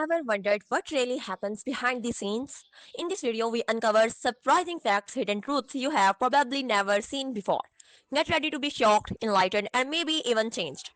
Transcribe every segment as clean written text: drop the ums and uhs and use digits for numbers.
Ever wondered what really happens behind the scenes? In this video, we uncover surprising facts, hidden truths you have probably never seen before. Get ready to be shocked, enlightened, and maybe even changed.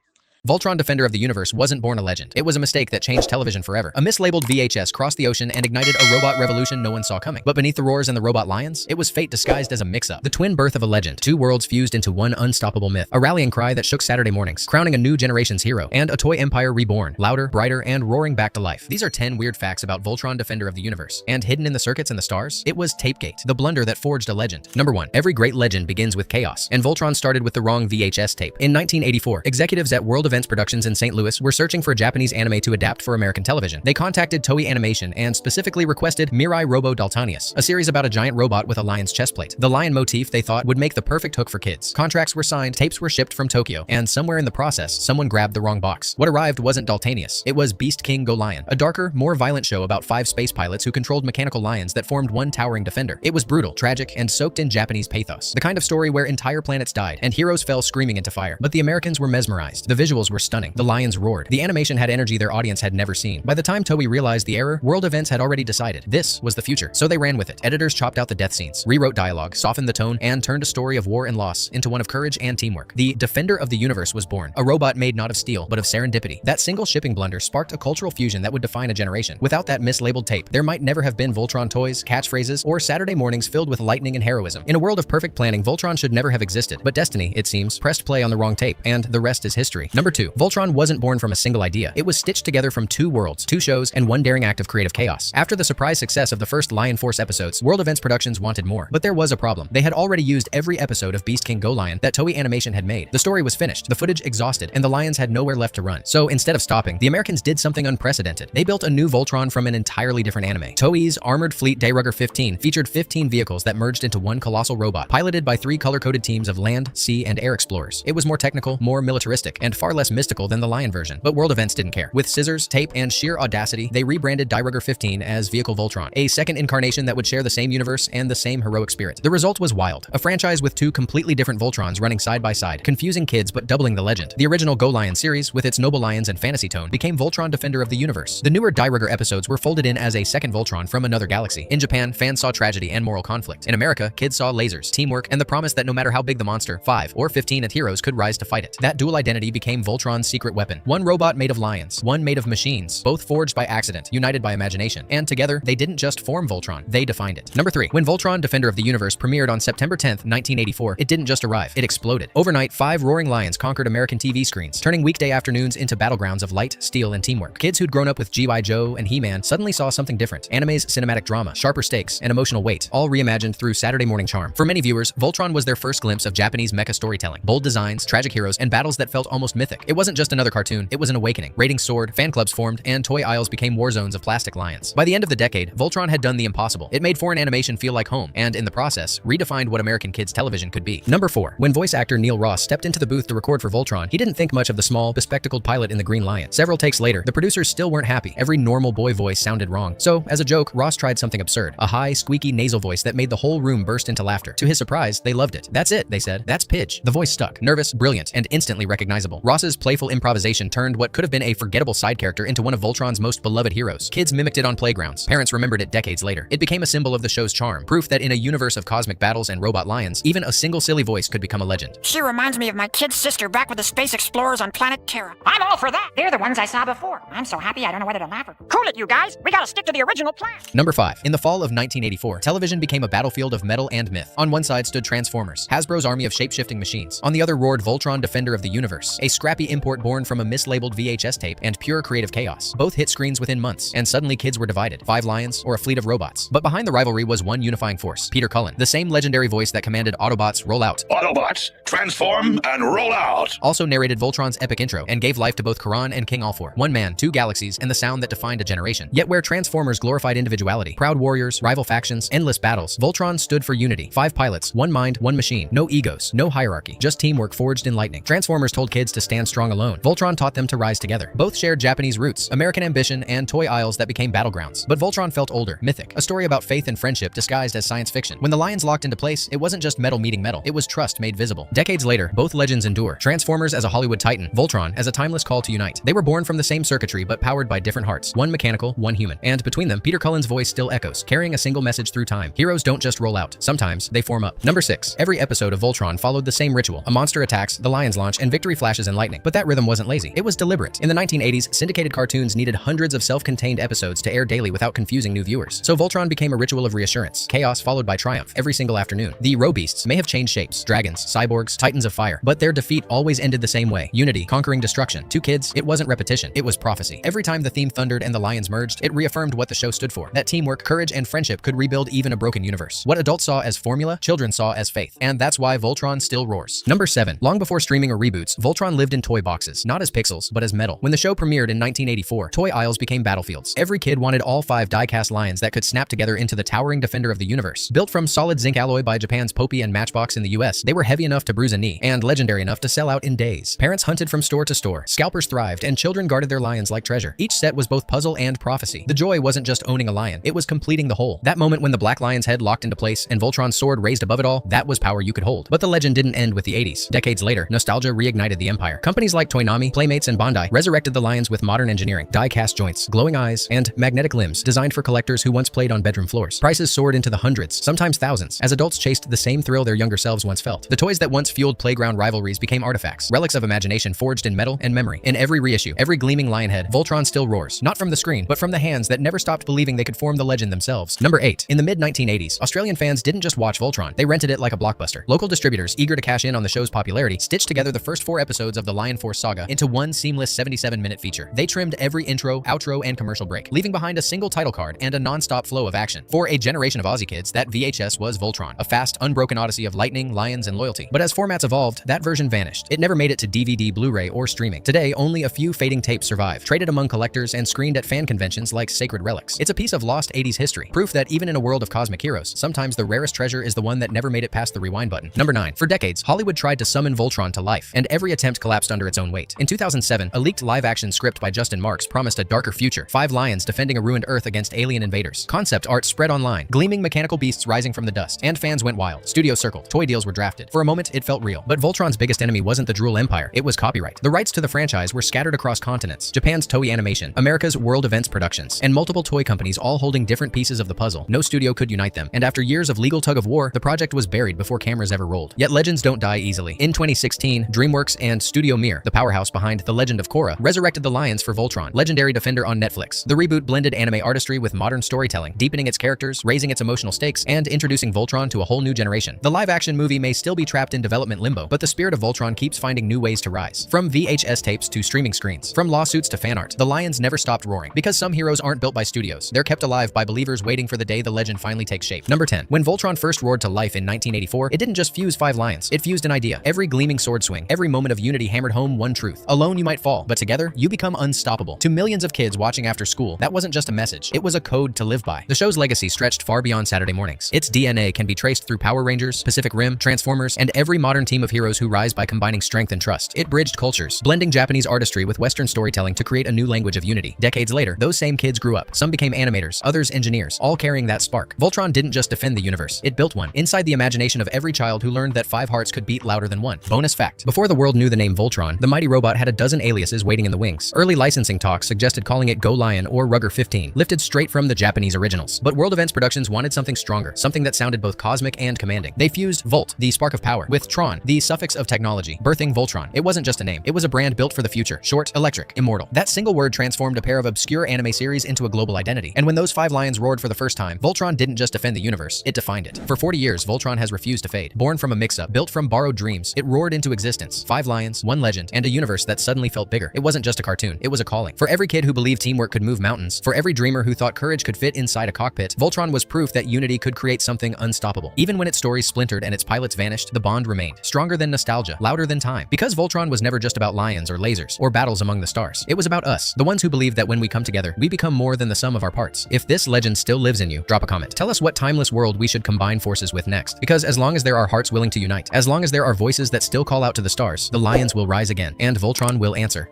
Voltron Defender of the Universe wasn't born a legend. It was a mistake that changed television forever. A mislabeled VHS crossed the ocean and ignited a robot revolution no one saw coming. But beneath the roars and the robot lions, it was fate disguised as a mix-up. The twin birth of a legend, two worlds fused into one unstoppable myth, a rallying cry that shook Saturday mornings, crowning a new generation's hero, and a toy empire reborn, louder, brighter, and roaring back to life. These are 10 weird facts about Voltron Defender of the Universe. And hidden in the circuits and the stars, it was Tapegate, the blunder that forged a legend. Number 1. Every great legend begins with chaos, and Voltron started with the wrong VHS tape. In 1984, executives at World Events Productions in St. Louis were searching for Japanese anime to adapt for American television. They contacted Toei Animation and specifically requested Mirai Robo Daltonius, a series about a giant robot with a lion's chestplate. The lion motif they thought would make the perfect hook for kids. Contracts were signed, tapes were shipped from Tokyo, and somewhere in the process, someone grabbed the wrong box. What arrived wasn't Daltonius. It was Beast King Go Lion, a darker, more violent show about 5 space pilots who controlled mechanical lions that formed one towering defender. It was brutal, tragic, and soaked in Japanese pathos. The kind of story where entire planets died and heroes fell screaming into fire. But the Americans were mesmerized. The visuals were stunning. The lions roared. The animation had energy their audience had never seen. By the time Toei realized the error, World Events had already decided this was the future, so they ran with it. Editors chopped out the death scenes, rewrote dialogue, softened the tone, and turned a story of war and loss into one of courage and teamwork. The Defender of the Universe was born, a robot made not of steel, but of serendipity. That single shipping blunder sparked a cultural fusion that would define a generation. Without that mislabeled tape, there might never have been Voltron toys, catchphrases, or Saturday mornings filled with lightning and heroism. In a world of perfect planning, Voltron should never have existed, but destiny, it seems, pressed play on the wrong tape, and the rest is history. Number 2. Voltron wasn't born from a single idea. It was stitched together from 2 worlds, 2 shows, and one daring act of creative chaos. After the surprise success of the first Lion Force episodes, World Events Productions wanted more. But there was a problem. They had already used every episode of Beast King Go Lion that Toei Animation had made. The story was finished, the footage exhausted, and the lions had nowhere left to run. So instead of stopping, the Americans did something unprecedented. They built a new Voltron from an entirely different anime. Toei's Armored Fleet Dayrugger 15 featured 15 vehicles that merged into one colossal robot, piloted by 3 color-coded teams of land, sea, and air explorers. It was more technical, more militaristic, and far less mystical than the Lion version. But World Events didn't care. With scissors, tape, and sheer audacity, they rebranded Dayrugger 15 as Vehicle Voltron, a second incarnation that would share the same universe and the same heroic spirit. The result was wild. A franchise with 2 completely different Voltrons running side by side, confusing kids but doubling the legend. The original Go Lion series, with its noble lions and fantasy tone, became Voltron Defender of the Universe. The newer Dayrugger episodes were folded in as a second Voltron from another galaxy. In Japan, fans saw tragedy and moral conflict. In America, kids saw lasers, teamwork, and the promise that no matter how big the monster, 5 or 15 heroes could rise to fight it. That dual identity became Voltron's secret weapon. One robot made of lions, one made of machines, both forged by accident, united by imagination. And together, they didn't just form Voltron, they defined it. Number 3. When Voltron Defender of the Universe premiered on September 10th, 1984, it didn't just arrive, it exploded. Overnight, 5 roaring lions conquered American TV screens, turning weekday afternoons into battlegrounds of light, steel, and teamwork. Kids who'd grown up with G.I. Joe and He-Man suddenly saw something different. Anime's cinematic drama, sharper stakes, and emotional weight, all reimagined through Saturday morning charm. For many viewers, Voltron was their first glimpse of Japanese mecha storytelling. Bold designs, tragic heroes, and battles that felt almost mythic. It wasn't just another cartoon, it was an awakening. Ratings soared, fan clubs formed, and toy aisles became war zones of plastic lions. By the end of the decade, Voltron had done the impossible. It made foreign animation feel like home, and in the process, redefined what American kids' television could be. Number 4. When voice actor Neil Ross stepped into the booth to record for Voltron, he didn't think much of the small, bespectacled pilot in the Green Lion. Several takes later, the producers still weren't happy. Every normal boy voice sounded wrong. So, as a joke, Ross tried something absurd. A high, squeaky nasal voice that made the whole room burst into laughter. To his surprise, they loved it. That's it, they said. That's Pidge. The voice stuck. Nervous, brilliant, and instantly recognizable. Ross's playful improvisation turned what could have been a forgettable side character into one of Voltron's most beloved heroes. Kids mimicked it on playgrounds. Parents remembered it decades later. It became a symbol of the show's charm, proof that in a universe of cosmic battles and robot lions, even a single silly voice could become a legend. She reminds me of my kid sister back with the space explorers on planet Terra. I'm all for that. They're the ones I saw before. I'm so happy I don't know whether to laugh or... Cool it, you guys. We gotta stick to the original plan. Number 5. In the fall of 1984, television became a battlefield of metal and myth. On one side stood Transformers, Hasbro's army of shape-shifting machines. On the other roared Voltron Defender of the Universe, a scrappy import born from a mislabeled VHS tape and pure creative chaos. Both hit screens within months, and suddenly kids were divided. 5 lions or a fleet of robots. But behind the rivalry was one unifying force, Peter Cullen, the same legendary voice that commanded Autobots roll out. Autobots, transform and roll out! Also narrated Voltron's epic intro and gave life to both Karan and King Alfor. One man, 2 galaxies, and the sound that defined a generation. Yet where Transformers glorified individuality, proud warriors, rival factions, endless battles, Voltron stood for unity. 5 pilots, 1 mind, 1 machine. No egos, no hierarchy, just teamwork forged in lightning. Transformers told kids to stand stand strong alone. Voltron taught them to rise together. Both shared Japanese roots, American ambition, and toy aisles that became battlegrounds. But Voltron felt older, mythic, a story about faith and friendship disguised as science fiction. When the lions locked into place, it wasn't just metal meeting metal, it was trust made visible. Decades later, both legends endure. Transformers as a Hollywood titan, Voltron as a timeless call to unite. They were born from the same circuitry but powered by different hearts, one mechanical, one human. And between them, Peter Cullen's voice still echoes, carrying a single message through time. Heroes don't just roll out, sometimes they form up. Number 6. Every episode of Voltron followed the same ritual. A monster attacks, the lions launch, and victory flashes and lightning. But that rhythm wasn't lazy, it was deliberate. In the 1980s, syndicated cartoons needed hundreds of self-contained episodes to air daily without confusing new viewers. So Voltron became a ritual of reassurance, chaos followed by triumph, every single afternoon. The Robeasts may have changed shapes, dragons, cyborgs, titans of fire, but their defeat always ended the same way, unity conquering destruction. To kids, it wasn't repetition, it was prophecy. Every time the theme thundered and the lions merged, it reaffirmed what the show stood for, that teamwork, courage, and friendship could rebuild even a broken universe. What adults saw as formula, children saw as faith, and that's why Voltron still roars. Number 7. Long before streaming or reboots, Voltron lived in toy boxes, not as pixels, but as metal. When the show premiered in 1984, toy aisles became battlefields. Every kid wanted all 5 die-cast lions that could snap together into the towering defender of the universe. Built from solid zinc alloy by Japan's Popey and Matchbox in the US, they were heavy enough to bruise a knee, and legendary enough to sell out in days. Parents hunted from store to store, scalpers thrived, and children guarded their lions like treasure. Each set was both puzzle and prophecy. The joy wasn't just owning a lion, it was completing the whole. That moment when the black lion's head locked into place and Voltron's sword raised above it all, that was power you could hold. But the legend didn't end with the 80s. Decades later, nostalgia reignited the empire. Companies like Toynami, Playmates, and Bandai resurrected the lions with modern engineering, die-cast joints, glowing eyes, and magnetic limbs designed for collectors who once played on bedroom floors. Prices soared into the hundreds, sometimes thousands, as adults chased the same thrill their younger selves once felt. The toys that once fueled playground rivalries became artifacts, relics of imagination forged in metal and memory. In every reissue, every gleaming lion head, Voltron still roars, not from the screen, but from the hands that never stopped believing they could form the legend themselves. Number 8. In the mid-1980s, Australian fans didn't just watch Voltron, they rented it like a blockbuster. Local distributors, eager to cash in on the show's popularity, stitched together the first 4 episodes of the Lion Force saga into one seamless 77-minute feature. They trimmed every intro, outro, and commercial break, leaving behind a single title card and a non-stop flow of action. For a generation of Aussie kids, that VHS was Voltron, a fast, unbroken odyssey of lightning, lions, and loyalty. But as formats evolved, that version vanished. It never made it to DVD, Blu-ray, or streaming. Today, only a few fading tapes survive, traded among collectors and screened at fan conventions like sacred relics. It's a piece of lost 80s history, proof that even in a world of cosmic heroes, sometimes the rarest treasure is the one that never made it past the rewind button. Number 9. For decades, Hollywood tried to summon Voltron to life, and every attempt collapsed under its own weight. In 2007, a leaked live-action script by Justin Marks promised a darker future, 5 lions defending a ruined Earth against alien invaders. Concept art spread online, gleaming mechanical beasts rising from the dust, and fans went wild. Studios circled, toy deals were drafted. For a moment, it felt real. But Voltron's biggest enemy wasn't the Drool Empire, it was copyright. The rights to the franchise were scattered across continents, Japan's Toei Animation, America's World Events Productions, and multiple toy companies all holding different pieces of the puzzle. No studio could unite them, and after years of legal tug-of-war, the project was buried before cameras ever rolled. Yet legends don't die easily. In 2016, DreamWorks and Studio Mir, the powerhouse behind The Legend of Korra, resurrected the lions for Voltron, legendary defender on Netflix. The reboot blended anime artistry with modern storytelling, deepening its characters, raising its emotional stakes, and introducing Voltron to a whole new generation. The live-action movie may still be trapped in development limbo, but the spirit of Voltron keeps finding new ways to rise. From VHS tapes to streaming screens, from lawsuits to fan art, the lions never stopped roaring. Because some heroes aren't built by studios, they're kept alive by believers waiting for the day the legend finally takes shape. Number 10. When Voltron first roared to life in 1984, it didn't just fuse 5 lions, it fused an idea. Every gleaming sword swing, every moment of unity hammered home one truth. Alone you might fall, but together you become unstoppable. To millions of kids watching after school, that wasn't just a message, it was a code to live by. The show's legacy stretched far beyond Saturday mornings. Its DNA can be traced through Power Rangers, Pacific Rim, Transformers, and every modern team of heroes who rise by combining strength and trust. It bridged cultures, blending Japanese artistry with Western storytelling to create a new language of unity. Decades later, those same kids grew up. Some became animators, others engineers, all carrying that spark. Voltron didn't just defend the universe, it built one, inside the imagination of every child who learned that 5 hearts could beat louder than one. Bonus fact: before the world knew the name Voltron, the mighty robot had a dozen aliases waiting in the wings. Early licensing talks suggested calling it Go Lion or Rugger 15, lifted straight from the Japanese originals. But World Events Productions wanted something stronger, something that sounded both cosmic and commanding. They fused Volt, the spark of power, with Tron, the suffix of technology, birthing Voltron. It wasn't just a name, it was a brand built for the future. Short, electric, immortal. That single word transformed a pair of obscure anime series into a global identity. And when those 5 lions roared for the first time, Voltron didn't just defend the universe, it defined it. For 40 years, Voltron has refused to fade. Born from a mix-up, built from borrowed dreams, it roared into existence. 5 lions, 1 legend, and a universe that suddenly felt bigger. It wasn't just a cartoon, it was a calling. For every kid who believed teamwork could move mountains, for every dreamer who thought courage could fit inside a cockpit, Voltron was proof that unity could create something unstoppable. Even when its stories splintered and its pilots vanished, the bond remained. Stronger than nostalgia, louder than time. Because Voltron was never just about lions or lasers, or battles among the stars. It was about us, the ones who believe that when we come together, we become more than the sum of our parts. If this legend still lives in you, drop a comment. Tell us what timeless world we should combine forces with next. Because as long as there are hearts willing to unite, as long as there are voices that still call out to the stars, the lions will rise. rise again, and Voltron will answer.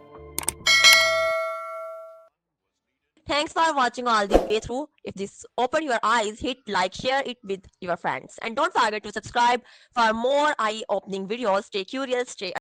Thanks for watching all the way through. If this opened your eyes, hit like, share it with your friends. And don't forget to subscribe for more eye-opening videos. Stay curious, stay